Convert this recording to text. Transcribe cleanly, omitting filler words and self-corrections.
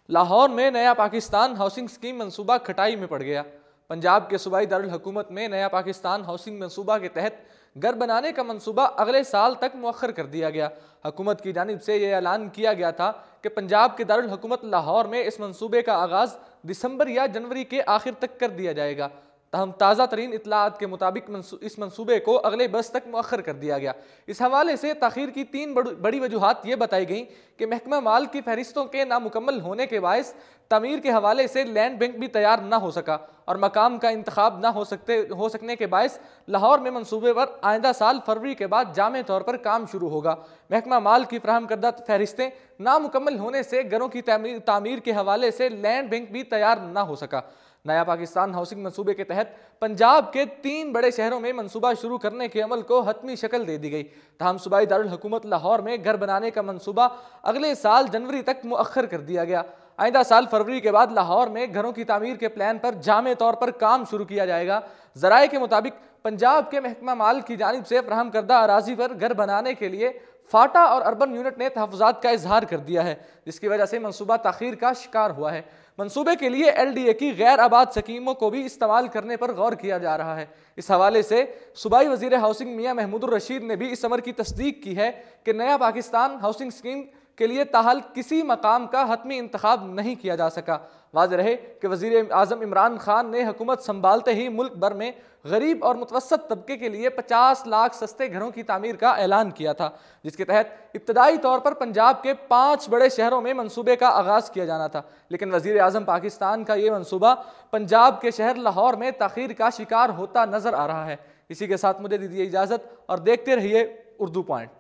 लाहौर में नया Pakistan housing scheme मंसूबा खटाई में पड़ गया। पंजाब के सूबाई दारुल हुकूमत में नया पाकिस्तान हाउसिंग मंसूबा के तहत घर बनाने का मंसूबा अगले साल तक मुअख्खर कर दिया गया। हुकूमत की जानिब से यह ऐलान किया गया था कि पंजाब के दारुल हुकूमत लाहौर में इस मंसूबे का आगाज़ दिसंबर या जनवरी के आखिर तक कर दिया जाएगा। तहम ताज़ा तरीन इतलात के मुताबिक इस मंसूबे को अगले बरस तक मुअख्खर कर दिया गया। इस हवाले से ताख़ीर की तीन बड़ी वजूहात ये बताई गई कि महकमा माल की फहरिस्तों के नामुकम्मल होने के बायस तमीर के हवाले से लैंड बैंक भी तैयार न हो सका और मकाम का इंतखाब न हो सकने के बायस लाहौर में मंसूबे पर आइंदा साल फरवरी के बाद जामे तौर पर काम शुरू होगा। महकमा माल की फराहम करदा फहरिस्तें नामुकम्मल होने से घरों की तामीर के हवाले से लैंड बैंक भी तैयार न हो सका। नया पाकिस्तान हाउसिंग मंसूबे के तहत पंजाब के 3 बड़े शहरों में मंसूबा शुरू करने के अमल को हतमी शक्ल दे दी गई। तहम सूबाई दारुल हुकूमत लाहौर में घर बनाने का मंसूबा अगले साल जनवरी तक मुअख्खर कर दिया गया। आइंदा साल फरवरी के बाद लाहौर में घरों की तामीर के प्लान पर जामे तौर पर काम शुरू किया जाएगा। ज़राए के मुताबिक पंजाब के महकमा माल की जानिब से फराहम करदा अराजी पर घर बनाने के लिए फाटा और अर्बन यूनिट ने तहफ़्फ़ुज़ात का इजहार कर दिया है, जिसकी वजह से मंसूबा ताख़ीर का शिकार हुआ है। मंसूबे के लिए LDA की गैर आबाद स्कीमों को भी इस्तेमाल करने पर गौर किया जा रहा है। इस हवाले से सूबाई वज़ीर हाउसिंग मियां महमूदुर रशीद ने भी इस अमर की तस्दीक की है कि नया पाकिस्तान हाउसिंग स्कीम के लिए ताहाल किसी मकाम का हतमी इंतखाब नहीं किया जा सका। वाज़ेह रहे कि वज़ीर आज़म इमरान खान ने हुकूमत संभालते ही मुल्क भर में गरीब और मुतवस्सत तबके के लिए 50 लाख सस्ते घरों की तामीर का ऐलान किया था, जिसके तहत इब्तदाई तौर पर पंजाब के 5 बड़े शहरों में मंसूबे का आगाज़ किया जाना था। लेकिन वज़ीर आज़म पाकिस्तान का ये मंसूबा पंजाब के शहर लाहौर में ताख़ीर का शिकार होता नज़र आ रहा है। इसी के साथ मुझे दीजिए इजाज़त और देखते रहिए उर्दू पॉइंट।